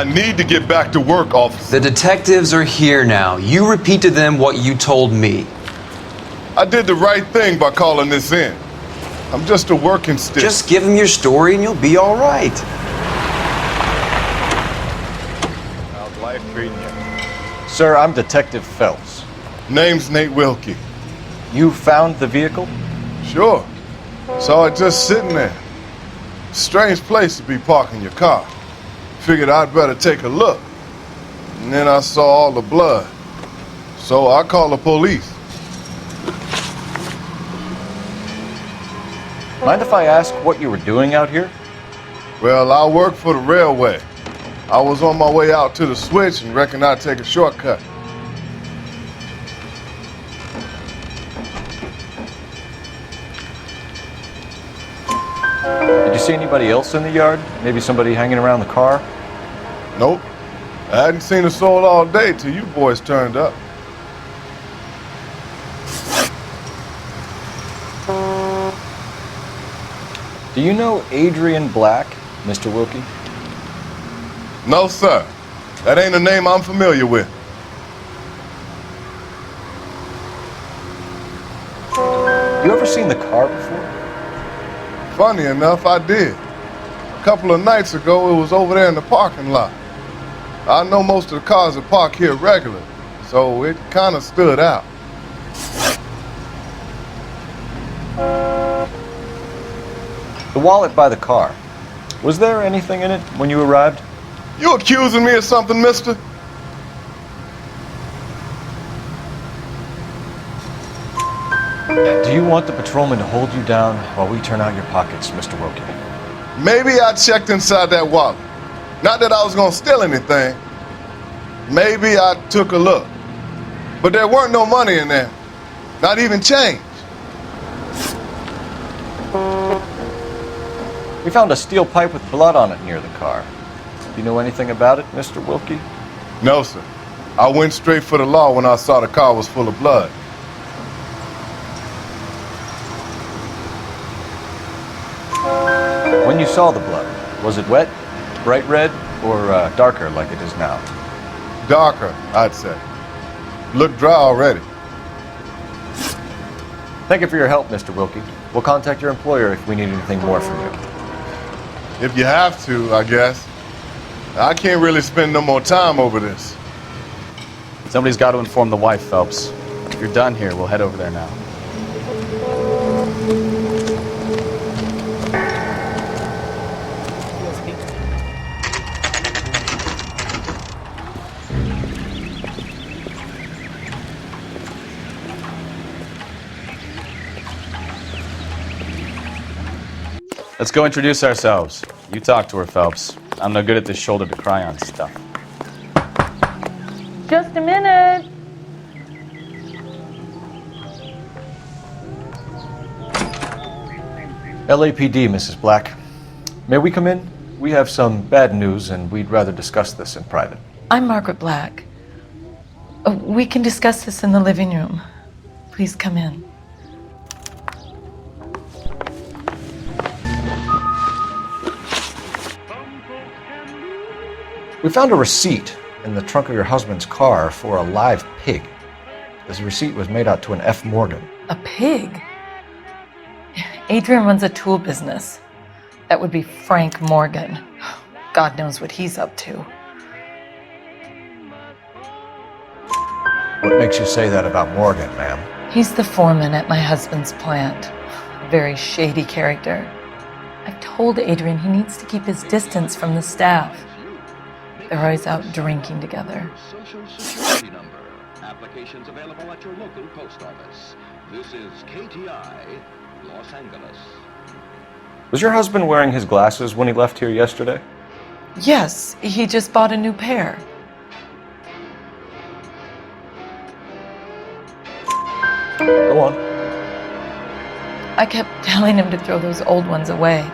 I need to get back to work, officer. The detectives are here now. You repeat to them what you told me. I did the right thing by calling this in. I'm just a working stick. Just give them your story and you'll be all right. How's life treating you? Sir, I'm Detective Phelps. Name's Nate Wilkey. You found the vehicle? Sure. Saw it just sitting there. Strange place to be parking your car. Figured I'd better take a look. And then I saw all the blood. So I called the police. Mind if I ask what you were doing out here? Well, I work for the railway. I was on my way out to the switch and reckoned I'd take a shortcut. Did you see anybody else in the yard? Maybe somebody hanging around the car? Nope. I hadn't seen a soul all day till you boys turned up. Do you know Adrian Black, Mr. Wilkey? No, sir. That ain't a name I'm familiar with. You ever seen the car before? Funny enough, I did. A couple of nights ago, it was over there in the parking lot. I know most of the cars that park here regularly, so it kind of stood out. The wallet by the car. Was there anything in it when you arrived? You accusing me of something, mister? Do you want the patrolman to hold you down while we turn out your pockets, Mr. Wilkey? Maybe I checked inside that wallet. Not that I was gonna steal anything. Maybe I took a look. But there weren't no money in there. Not even change. We found a steel pipe with blood on it near the car. Do you know anything about it, Mr. Wilkey? No, sir. I went straight for the law when I saw the car was full of blood. When you saw the blood, was it wet, bright red, or darker like it is now? Darker, I'd say. Looked dry already. Thank you for your help, Mr. Wilkey. We'll contact your employer if we need anything more from you. If you have to, I guess. I can't really spend no more time over this. Somebody's got to inform the wife, Phelps. If you're done here, we'll head over there now. Let's go introduce ourselves. You talk to her, Phelps. I'm no good at this shoulder to cry on stuff. Just a minute. LAPD, Mrs. Black. May we come in? We have some bad news and we'd rather discuss this in private. I'm Margret Black. We can discuss this in the living room. Please come in. We found a receipt in the trunk of your husband's car for a live pig. This receipt was made out to an F. Morgan. A pig? Adrian runs a tool business. That would be Frank Morgan. God knows what he's up to. What makes you say that about Morgan, ma'am? He's the foreman at my husband's plant. A very shady character. I've told Adrian he needs to keep his distance from the staff. They're always out drinking together. Social security number. Applications available at your local post office. This is KTI, Los Angeles. Was your husband wearing his glasses when he left here yesterday? Yes, he just bought a new pair. Go on. I kept telling him to throw those old ones away.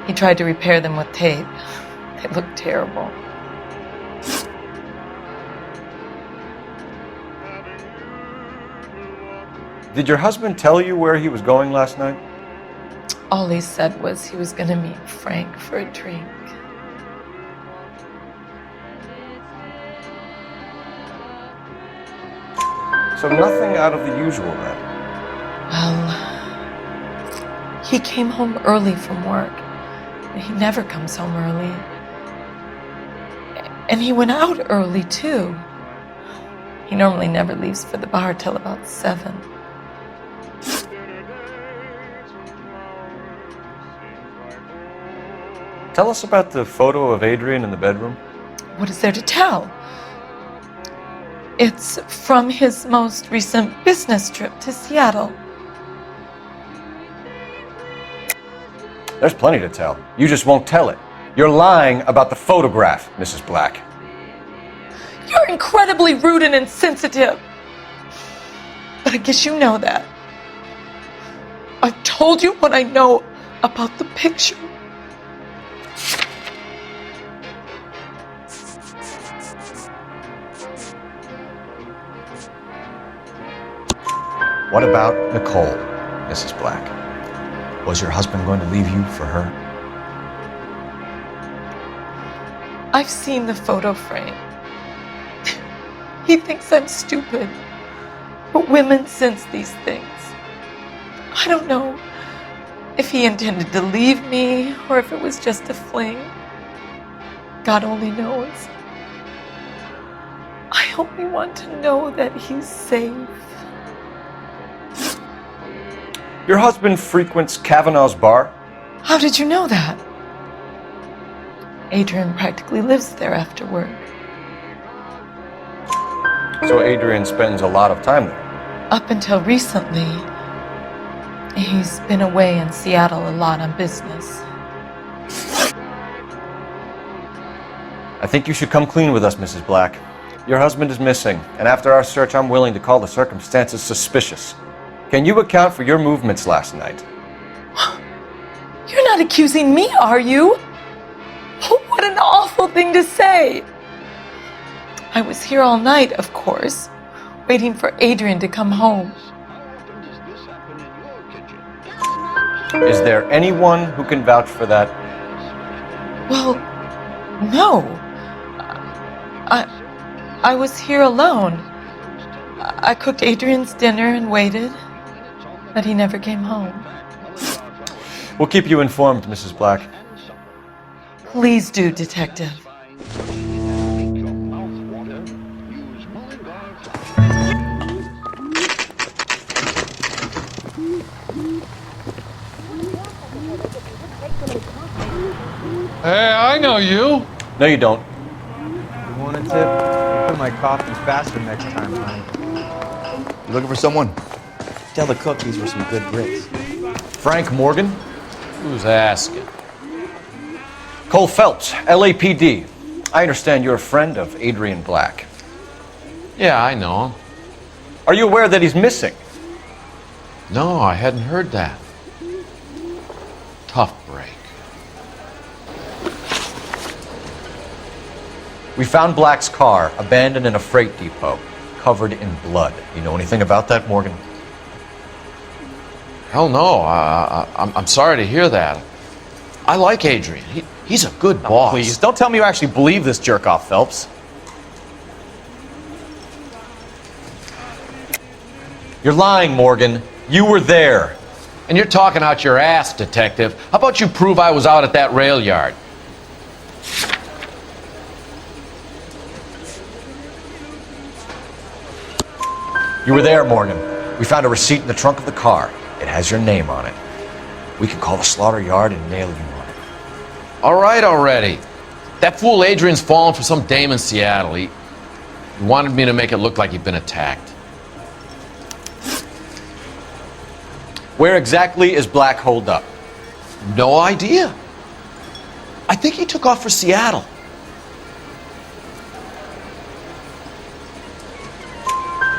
He tried to repair them with tape. They looked terrible. Did your husband tell you where he was going last night? All he said was he was going to meet Frank for a drink. So nothing out of the usual then. Well, he came home early from work. He never comes home early. And he went out early, too. He normally never leaves for the bar till about 7. Tell us about the photo of Adrian in the bedroom. What is there to tell? It's from his most recent business trip to Seattle. There's plenty to tell. You just won't tell it. You're lying about the photograph, Mrs. Black. You're incredibly rude and insensitive. But I guess you know that. I've told you what I know about the picture. What about Nicole, Mrs. Black? Was your husband going to leave you for her? I've seen the photo frame. He thinks I'm stupid. But women sense these things. I don't know if he intended to leave me or if it was just a fling. God only knows. I only want to know that he's safe. Your husband frequents Kavanaugh's bar? How did you know that? Adrian practically lives there after work. So Adrian spends a lot of time there. Up until recently, he's been away in Seattle a lot on business. I think you should come clean with us, Mrs. Black. Your husband is missing, and after our search, I'm willing to call the circumstances suspicious. Can you account for your movements last night? You're not accusing me, are you? What an awful thing to say. I was here all night, of course, waiting for Adrian to come home. Is there anyone who can vouch for that? Well, no. I was here alone. I cooked Adrian's dinner and waited, but he never came home. We'll keep you informed, Mrs. Black. Please do, Detective. Hey, I know you. No, you don't. You want a tip? I'll put my coffee faster next time, honey. You looking for someone? Tell the cook these were some good grits. Frank Morgan? Who's asking? Cole Phelps, LAPD. I understand you're a friend of Adrian Black. Yeah, I know him. Are you aware that he's missing? No, I hadn't heard that. Tough break. We found Black's car abandoned in a freight depot, covered in blood. You know anything about that, Morgan? Hell no. I'm sorry to hear that. I like Adrian. He's a good boss. Please, don't tell me you actually believe this jerk-off, Phelps. You're lying, Morgan. You were there. And you're talking out your ass, Detective. How about you prove I was out at that rail yard? You were there, Morgan. We found a receipt in the trunk of the car. It has your name on it. We can call the slaughter yard and nail you on it. All right already. That fool Adrian's fallen for some dame in Seattle. He wanted me to make it look like he'd been attacked. Where exactly is Black holed up? No idea. I think he took off for Seattle.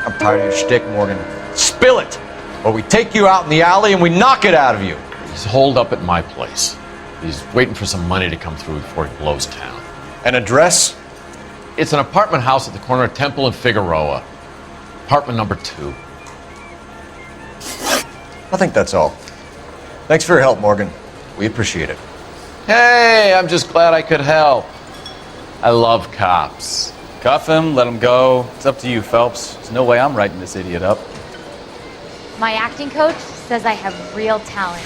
I'm tired of your shtick, Morgan. Spill it! Or we take you out in the alley and we knock it out of you. He's holed up at my place. He's waiting for some money to come through before he blows town. An address? It's an apartment house at the corner of Temple and Figueroa. Apartment number 2. I think that's all. Thanks for your help, Morgan. We appreciate it. Hey, I'm just glad I could help. I love cops. Cuff him, let him go. It's up to you, Phelps. There's no way I'm writing this idiot up. My acting coach says I have real talent.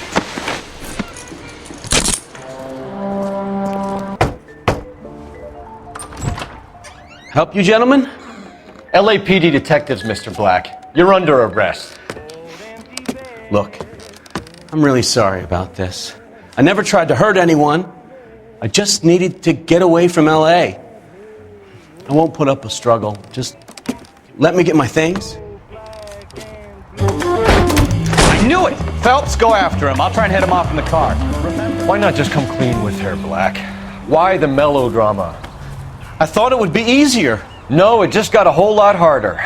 Help you, gentlemen? LAPD detectives, Mr. Black. You're under arrest. Look, I'm really sorry about this. I never tried to hurt anyone. I just needed to get away from LA. I won't put up a struggle. Just let me get my things. I knew it! Phelps, go after him. I'll try and head him off in the car. Why not just come clean with her, Black? Why the melodrama? I thought it would be easier. No, it just got a whole lot harder.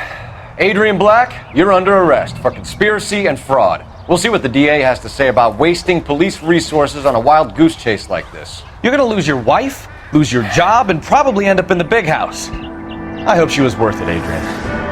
Adrian Black, you're under arrest for conspiracy and fraud. We'll see what the DA has to say about wasting police resources on a wild goose chase like this. You're gonna lose your wife, lose your job, and probably end up in the big house. I hope she was worth it, Adrian.